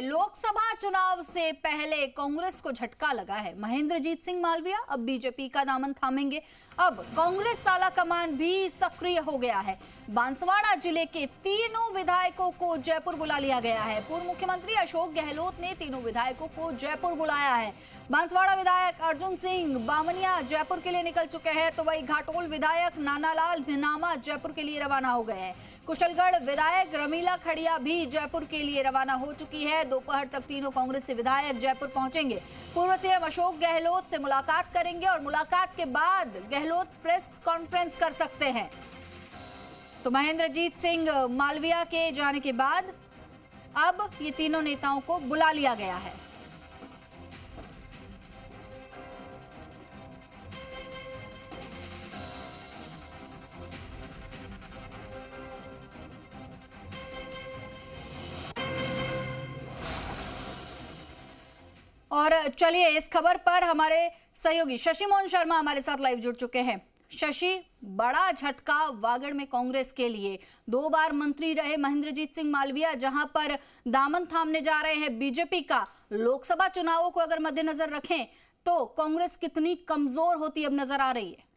लोकसभा चुनाव से पहले कांग्रेस को झटका लगा है। महेंद्रजीत सिंह मालविया अब बीजेपी का दामन थामेंगे। अब कांग्रेस साला कमान भी सक्रिय हो गया है। बांसवाड़ा जिले के तीनों विधायकों को जयपुर बुला लिया गया है। पूर्व मुख्यमंत्री अशोक गहलोत ने तीनों विधायकों को जयपुर बुलाया है। बांसवाड़ा विधायक अर्जुन सिंह बामनिया जयपुर के लिए निकल चुके हैं, तो वही घाटोल विधायक नानालाल निनामा जयपुर के लिए रवाना हो गए हैं। कुशलगढ़ विधायक रमीला खड़िया भी जयपुर के लिए रवाना हो चुकी है। दोपहर तक तीनों कांग्रेसी विधायक जयपुर पहुंचेंगे। पूर्व सीएम अशोक गहलोत से मुलाकात करेंगे और मुलाकात के बाद गहलोत प्रेस कॉन्फ्रेंस कर सकते हैं। तो महेंद्रजीत सिंह मालविया के जाने के बाद अब ये तीनों नेताओं को बुला लिया गया है। और चलिए इस खबर पर हमारे सहयोगी शशि मोहन शर्मा हमारे साथ लाइव जुड़ चुके हैं। शशि, बड़ा झटका वागड़ में कांग्रेस के लिए। 2 बार मंत्री रहे महेंद्रजीत सिंह मालविया, जहां पर दामन थामने जा रहे हैं बीजेपी का। लोकसभा चुनावों को अगर मद्देनजर रखें तो कांग्रेस कितनी कमजोर होती अब नजर आ रही है।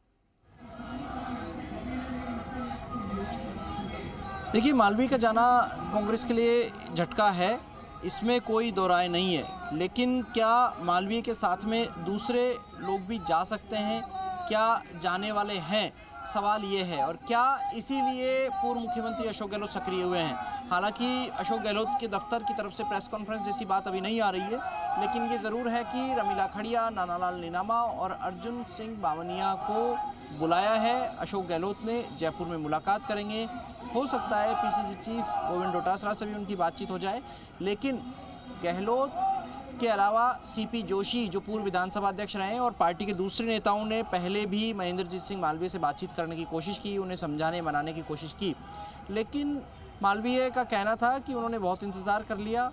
देखिए, मालवीय का जाना कांग्रेस के लिए झटका है, इसमें कोई दो राय नहीं है। लेकिन क्या मालवीय के साथ में दूसरे लोग भी जा सकते हैं? क्या जाने वाले हैं? सवाल ये है। और क्या इसीलिए पूर्व मुख्यमंत्री अशोक गहलोत सक्रिय हुए हैं? हालांकि अशोक गहलोत के दफ्तर की तरफ से प्रेस कॉन्फ्रेंस जैसी बात अभी नहीं आ रही है, लेकिन ये ज़रूर है कि रमीला खड़िया, नानालाल निनामा और अर्जुन सिंह बामनिया को बुलाया है अशोक गहलोत ने। जयपुर में मुलाकात करेंगे। हो सकता है पीसीसी चीफ गोविंद डोटासरा से भी उनकी बातचीत हो जाए। लेकिन गहलोत के अलावा सीपी जोशी, जो पूर्व विधानसभा अध्यक्ष रहे हैं, और पार्टी के दूसरे नेताओं ने पहले भी महेंद्रजीत सिंह मालवीय से बातचीत करने की कोशिश की, उन्हें समझाने मनाने की कोशिश की। लेकिन मालवीय का कहना था कि उन्होंने बहुत इंतज़ार कर लिया।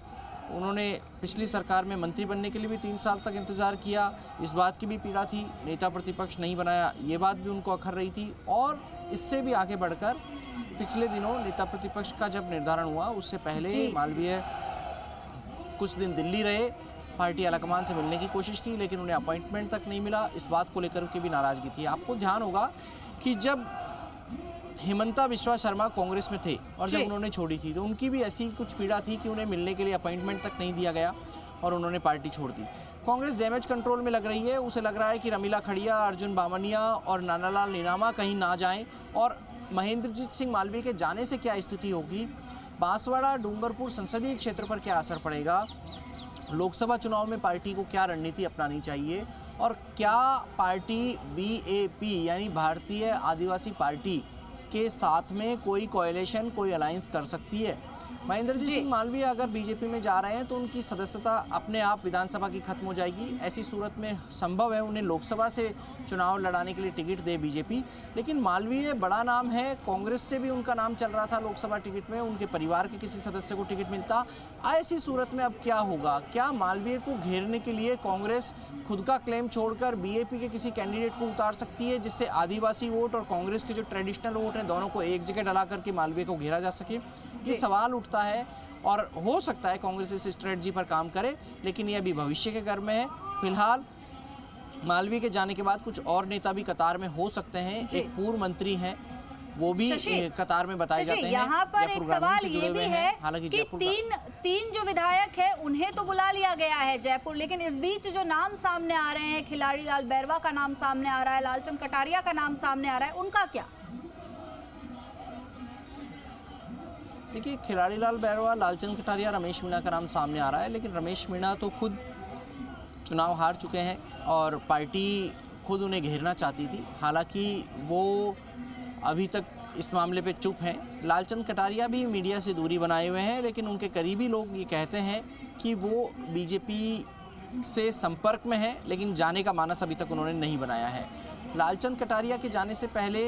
उन्होंने पिछली सरकार में मंत्री बनने के लिए भी 3 साल तक इंतज़ार किया। इस बात की भी पीड़ा थी, नेता प्रतिपक्ष नहीं बनाया, ये बात भी उनको अखर रही थी। और इससे भी आगे बढ़कर पिछले दिनों नेता प्रतिपक्ष का जब निर्धारण हुआ, उससे पहले मालवीय कुछ दिन दिल्ली रहे, पार्टी आलाकमान से मिलने की कोशिश की, लेकिन उन्हें अपॉइंटमेंट तक नहीं मिला। इस बात को लेकर के भी नाराज़गी थी। आपको ध्यान होगा कि जब हिमंता बिस्वा शर्मा कांग्रेस में थे और जब उन्होंने छोड़ी थी, तो उनकी भी ऐसी कुछ पीड़ा थी कि उन्हें मिलने के लिए अपॉइंटमेंट तक नहीं दिया गया और उन्होंने पार्टी छोड़ दी। कांग्रेस डैमेज कंट्रोल में लग रही है। उसे लग रहा है कि रमीला खड़िया, अर्जुन बामनिया और नानालाल निनामा कहीं ना जाएं। और महेंद्रजीत सिंह मालवीय के जाने से क्या स्थिति होगी, बांसवाड़ा डूंगरपुर संसदीय क्षेत्र पर क्या असर पड़ेगा, लोकसभा चुनाव में पार्टी को क्या रणनीति अपनानी चाहिए, और क्या पार्टी बीएपी यानी भारतीय आदिवासी पार्टी के साथ में कोई कोएलिशन, कोई अलायंस कर सकती है। महेंद्रजीत सिंह मालवीय अगर बीजेपी में जा रहे हैं तो उनकी सदस्यता अपने आप विधानसभा की खत्म हो जाएगी। ऐसी सूरत में संभव है उन्हें लोकसभा से चुनाव लड़ाने के लिए टिकट दे बीजेपी। लेकिन मालवीय बड़ा नाम है, कांग्रेस से भी उनका नाम चल रहा था लोकसभा टिकट में, उनके परिवार के किसी सदस्य को टिकट मिलता। ऐसी सूरत में अब क्या होगा? क्या मालवीय को घेरने के लिए कांग्रेस खुद का क्लेम छोड़कर बीएपी के किसी कैंडिडेट को उतार सकती है, जिससे आदिवासी वोट और कांग्रेस के जो ट्रेडिशनल वोट हैं दोनों को एक जगह डला करके मालवीय को घेरा जा सके? ये सवाल उठता है। और हो सकता है कांग्रेस इस स्ट्रेटजी पर काम करे, लेकिन ये अभी भविष्य के घर में है। फिलहाल मालवीय के जाने के बाद कुछ और नेता भी कतार में हो सकते हैं। एक पूर्व मंत्री हैं, वो भी कतार में बताए जाते हैं। यहाँ पर एक सवाल ये भी है कि तीन जो विधायक है उन्हें तो बुला लिया गया है जयपुर, लेकिन इस बीच जो नाम सामने आ रहे हैं, खिलाड़ी लाल बैरवा का नाम सामने आ रहा है, लालचंद कटारिया का नाम सामने आ रहा है, उनका क्या? देखिए, खिलाड़ी लाल बैरवा, लालचंद कटारिया, रमेश मीणा का नाम सामने आ रहा है। लेकिन रमेश मीणा तो खुद चुनाव हार चुके हैं और पार्टी खुद उन्हें घेरना चाहती थी। हालांकि वो अभी तक इस मामले पे चुप हैं। लालचंद कटारिया भी मीडिया से दूरी बनाए हुए हैं, लेकिन उनके करीबी लोग ये कहते हैं कि वो बीजेपी से संपर्क में है, लेकिन जाने का मानस अभी तक उन्होंने नहीं बनाया है। लालचंद कटारिया के जाने से पहले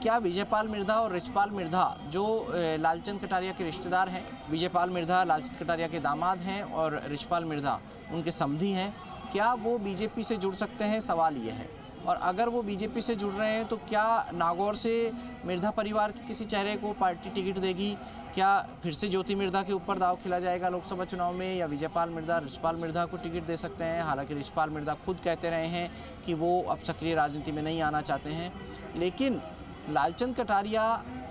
क्या विजयपाल मिर्धा और रिचपाल मिर्धा, जो लालचंद कटारिया के रिश्तेदार हैं, विजयपाल मिर्धा लालचंद कटारिया के दामाद हैं और रिचपाल मिर्धा उनके समधी हैं, क्या वो बीजेपी से जुड़ सकते हैं? सवाल ये है। और अगर वो बीजेपी से जुड़ रहे हैं तो क्या नागौर से मिर्धा परिवार के किसी चेहरे को पार्टी टिकट देगी? क्या फिर से ज्योति मिर्धा के ऊपर दाव खेला जाएगा लोकसभा चुनाव में, या विजयपाल मिर्धा रिछपाल मिर्धा को टिकट दे सकते हैं? हालांकि रिछपाल मिर्धा खुद कहते रहे हैं कि वो अब सक्रिय राजनीति में नहीं आना चाहते हैं। लेकिन लालचंद कटारिया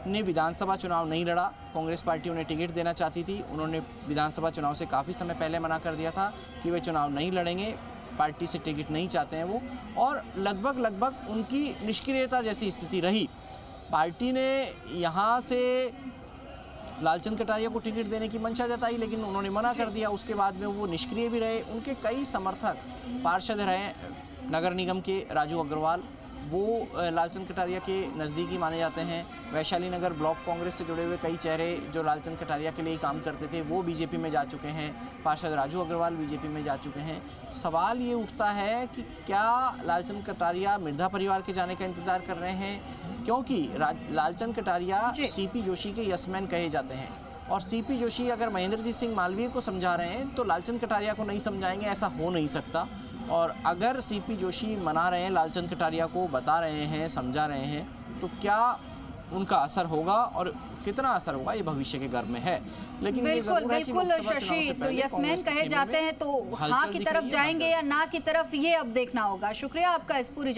ने विधानसभा चुनाव नहीं लड़ा, कांग्रेस पार्टी उन्हें टिकट देना चाहती थी। उन्होंने विधानसभा चुनाव से काफ़ी समय पहले मना कर दिया था कि वे चुनाव नहीं लड़ेंगे, पार्टी से टिकट नहीं चाहते हैं वो, और लगभग उनकी निष्क्रियता जैसी स्थिति रही। पार्टी ने यहाँ से लालचंद कटारिया को टिकट देने की मंशा जताई, लेकिन उन्होंने मना कर दिया। उसके बाद में वो निष्क्रिय भी रहे। उनके कई समर्थक पार्षद रहे, नगर निगम के राजू अग्रवाल, वो लालचंद कटारिया के नज़दीकी माने जाते हैं। वैशाली नगर ब्लॉक कांग्रेस से जुड़े हुए कई चेहरे जो लालचंद कटारिया के लिए ही काम करते थे वो बीजेपी में जा चुके हैं। पार्षद राजू अग्रवाल बीजेपी में जा चुके हैं। सवाल ये उठता है कि क्या लालचंद कटारिया मिर्धा परिवार के जाने का इंतजार कर रहे हैं? क्योंकि लालचंद कटारिया सीपी जोशी के यसमैन कहे जाते हैं, और सीपी जोशी अगर महेंद्रजीत सिंह मालवीय को समझा रहे हैं तो लालचंद कटारिया को नहीं समझाएंगे, ऐसा हो नहीं सकता। और अगर सीपी जोशी मना रहे हैं, लालचंद कटारिया को बता रहे हैं, समझा रहे हैं, तो क्या उनका असर होगा और कितना असर होगा ये भविष्य के गर्भ में है। लेकिन बिल्कुल शशि, तो यसमैन कहे जाते हैं तो हाँ की तरफ जाएंगे या ना की तरफ, ये अब देखना होगा। शुक्रिया आपका इस पूरी